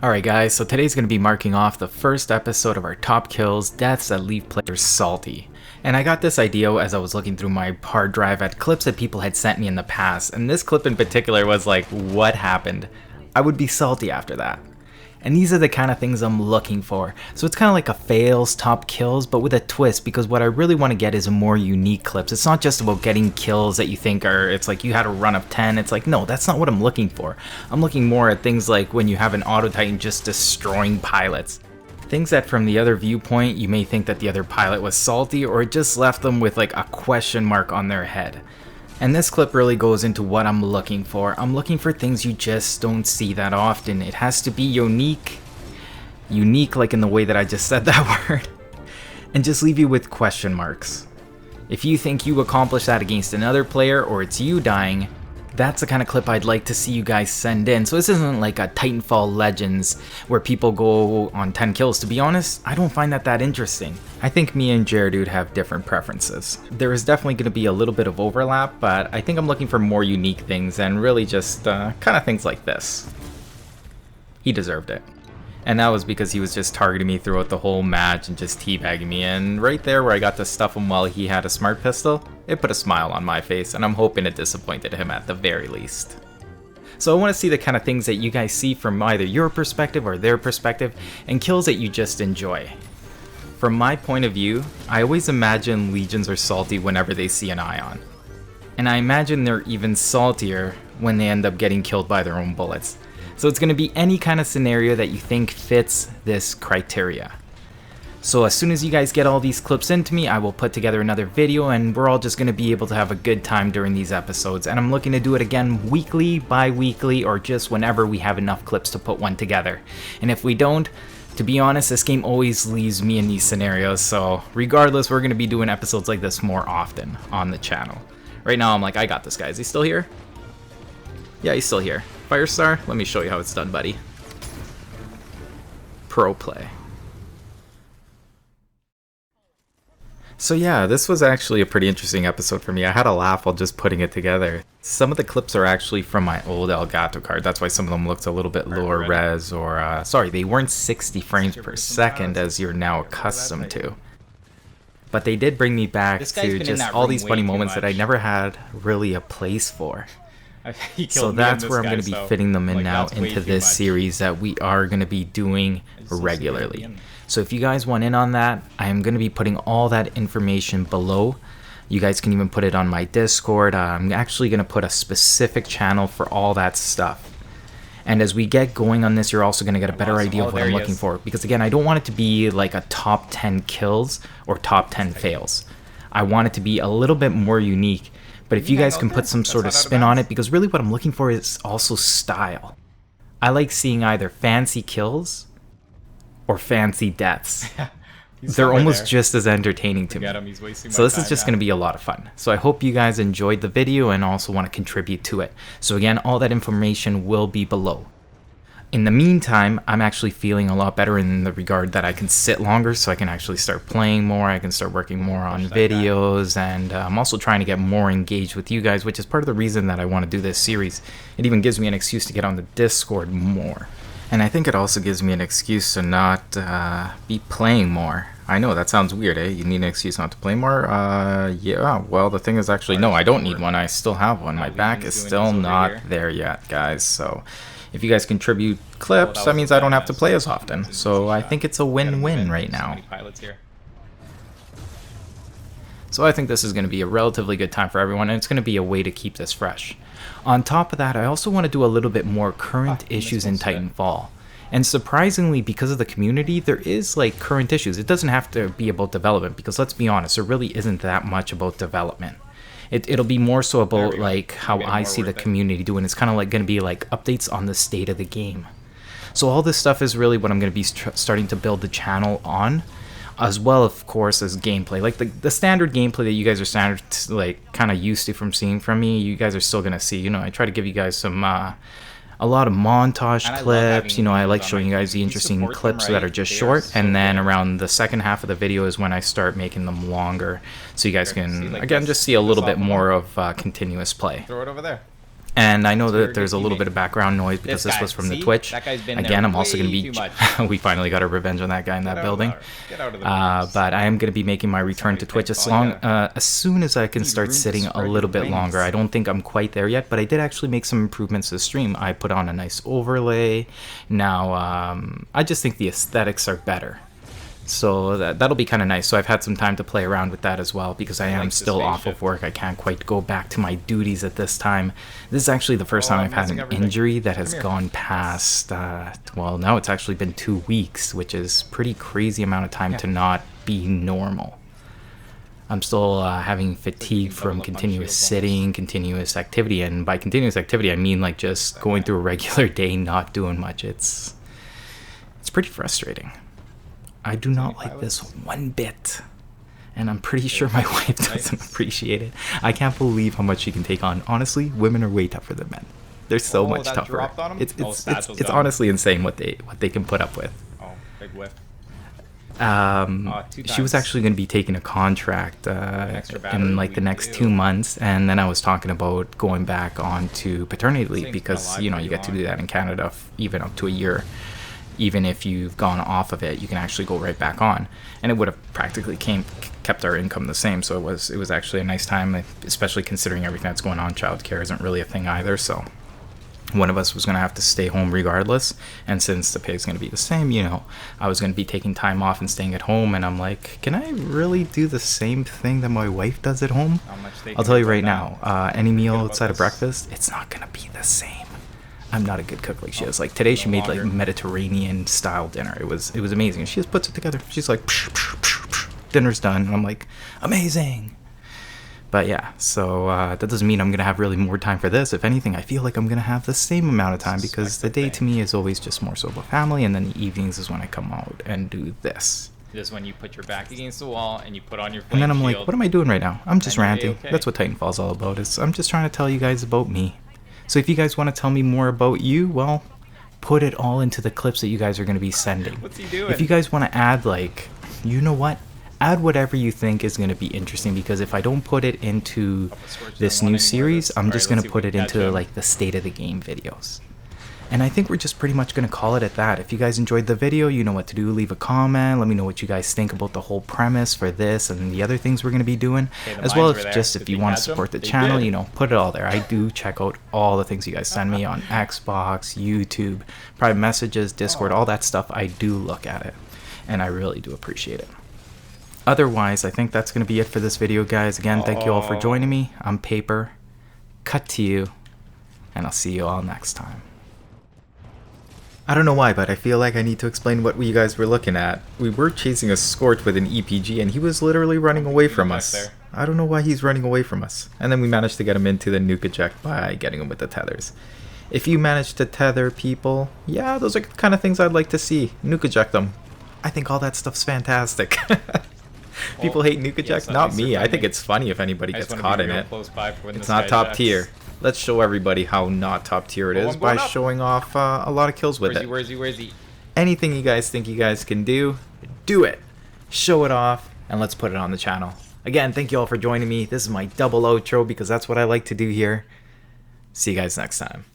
Alright guys, so today's going to be marking off the first episode of our top kills, deaths that leave players salty. And I got this idea as I was looking through my hard drive at clips that people had sent me in the past, and this clip in particular was like, what happened? I would be salty after that. And these are the kind of things I'm looking for. So it's kind of like a fails, top kills, but with a twist, because what I really want to get is a more unique clips. It's not just about getting kills that you think are, it's like you had a run of 10. It's like, no, that's not what I'm looking for. I'm looking more at things like when you have an auto titan just destroying pilots. Things that from the other viewpoint, you may think that the other pilot was salty or it just left them with like a question mark on their head. And this clip really goes into what I'm looking for. I'm looking for things you just don't see that often. It has to be unique. Unique like in the way that I just said that word. And just leave you with question marks. If you think you accomplished that against another player or it's you dying, that's the kind of clip I'd like to see you guys send in. So this isn't like a Titanfall Legends where people go on 10 kills. To be honest, I don't find that interesting. I think me and Jared have different preferences. There is definitely going to be a little bit of overlap, but I think I'm looking for more unique things and really just kind of things like this. He deserved it. And that was because he was just targeting me throughout the whole match and just teabagging me. And right there where I got to stuff him while he had a smart pistol, it put a smile on my face, and I'm hoping it disappointed him at the very least. So I want to see the kind of things that you guys see from either your perspective or their perspective, and kills that you just enjoy. From my point of view, I always imagine Legions are salty whenever they see an Ion. And I imagine they're even saltier when they end up getting killed by their own bullets. So it's going to be any kind of scenario that you think fits this criteria. So as soon as you guys get all these clips into me, I will put together another video and we're all just going to be able to have a good time during these episodes. And I'm looking to do it again weekly, bi-weekly, or just whenever we have enough clips to put one together. And if we don't, to be honest, this game always leaves me in these scenarios. So regardless, we're going to be doing episodes like this more often on the channel. Right now I'm like, I got this guy. Is he still here? Yeah, he's still here. Firestar, let me show you how it's done, buddy. Pro play. So yeah, this was actually a pretty interesting episode for me. I had a laugh while just putting it together. Some of the clips are actually from my old Elgato card. That's why some of them looked a little bit lower res, or sorry, they weren't 60 frames per second as you're now accustomed to. But they did bring me back to just all these funny moments that I never had really a place for. So that's where I'm going to be fitting them in now into this series that we are going to be doing regularly. So if you guys want in on that, I am going to be putting all that information below. You guys can even put it on my Discord. I'm actually going to put a specific channel for all that stuff. And as we get going on this, you're also going to get a better idea of what I'm looking for. Because again, I don't want it to be like a top 10 kills or top 10 fails. I want it to be a little bit more unique. But if you guys can put some sort of spin on it, because really what I'm looking for is also style. I like seeing either fancy kills or fancy deaths. They're almost just as entertaining to me. So this is just going to be a lot of fun. So I hope you guys enjoyed the video and also want to contribute to it. So again, all that information will be below. In the meantime, I'm actually feeling a lot better in the regard that I can sit longer, so I can actually start playing more, I can start working more on videos, and I'm also trying to get more engaged with you guys, which is part of the reason that I want to do this series. It even gives me an excuse to get on the Discord more. And I think it also gives me an excuse to not be playing more. I know, that sounds weird, eh? You need an excuse not to play more? Yeah, well, the thing is actually, no, I don't need one. I still have one. My back is still not there yet, guys, so if you guys contribute clips, that means I don't have to play as often. So I think it's a win-win right now. So I think this is going to be a relatively good time for everyone, and it's going to be a way to keep this fresh. On top of that, I also want to do a little bit more current issues in Titanfall. And surprisingly, because of the community, there is like current issues. It doesn't have to be about development, because let's be honest, there really isn't that much about development. It'll be more so about like how I see the community doing. It's kind of like going to be like updates on the state of the game. So all this stuff is really what I'm going to be starting to build the channel on, as well of course as gameplay. Like the standard gameplay that you guys are like kind of used to from seeing from me, you guys are still going to see. You know, I try to give you guys some a lot of montage clips. You know, I like showing you guys the interesting clips that are just short, and then around the second half of the video is when I start making them longer, so you guys can again just see a little bit more of continuous play. Throw it over there. And I know that there's a little bit of background noise because this was from the Twitch. Again, I'm also going to be... we finally got our revenge on that guy in that building. But I am going to be making my return to Twitch as soon as I can start sitting a little bit longer. I don't think I'm quite there yet, but I did actually make some improvements to the stream. I put on a nice overlay. Now, I just think the aesthetics are better. So that'll be kind of nice. So I've had some time to play around with that as well because I am still off of work. I can't quite go back to my duties at this time. This is actually the first time I've had an injury that has gone past, well, now it's actually been 2 weeks, which is pretty crazy amount of time to not be normal. I'm still having fatigue from continuous sitting, continuous activity, and by continuous activity I mean like just going through a regular day not doing much. It's pretty frustrating. I do not like this one bit, and I'm pretty sure my wife doesn't appreciate it. I can't believe how much she can take on. Honestly, women are way tougher than men. They're so much tougher. It's honestly insane what they can put up with. Oh, big whiff. She was actually going to be taking a contract in like the next 2 months, and then I was talking about going back on to paternity leave because you know you get to do that in Canada even up to a year. Even if you've gone off of it, you can actually go right back on, and it would have practically kept our income the same. So it was actually a nice time, especially considering everything that's going on. Childcare isn't really a thing either, so one of us was going to have to stay home regardless. And since the pay is going to be the same, you know, I was going to be taking time off and staying at home, and I'm like, can I really do the same thing that my wife does at home? I'll tell you right now, any meal outside of breakfast, it's not going to be the same. I'm not a good cook like she is. Like today she made like Mediterranean style dinner. It was amazing. She just puts it together. She's like, psh, psh, psh, psh. Dinner's done. And I'm like, amazing. But yeah, so that doesn't mean I'm going to have really more time for this. If anything, I feel like I'm going to have the same amount of time because the day to me is always just more so about family, and then the evenings is when I come out and do this. This is when you put your back against the wall and you put on your flame and then I'm shield. like, what am I doing right now? I'm just ranting. That's what Titanfall's all about. I'm just trying to tell you guys about me. So if you guys want to tell me more about you, well, put it all into the clips that you guys are going to be sending. What's he doing? If you guys want to add, like, you know what? Add whatever you think is going to be interesting, because if I don't put it into this new series, I'm just going to put it into, like, the state of the game videos. And I think we're just pretty much going to call it at that. If you guys enjoyed the video, you know what to do. Leave a comment. Let me know what you guys think about the whole premise for this and the other things we're going to be doing. As well as just if you want to support the channel, you know, put it all there. I do check out all the things you guys send me on Xbox, YouTube, private messages, Discord, all that stuff. I do look at it, and I really do appreciate it. Otherwise, I think that's going to be it for this video, guys. Again, thank you all for joining me. I'm Paper. Cut to you, and I'll see you all next time. I don't know why, but I feel like I need to explain what you guys were looking at. We were chasing a Scorch with an EPG, and he was literally running away from us. I don't know why he's running away from us. And then we managed to get him into the nuke eject by getting him with the tethers. If you manage to tether people, yeah, those are the kind of things I'd like to see. Nuke eject them. I think all that stuff's fantastic. People hate nuke eject? Not me. I think it's funny if anybody gets caught in it. It's not top tier. Let's show everybody how not top tier it is by showing off a lot of kills with it. Where's he? Anything you guys think you guys can do, do it. Show it off, and let's put it on the channel. Again, thank you all for joining me. This is my double outro because that's what I like to do here. See you guys next time.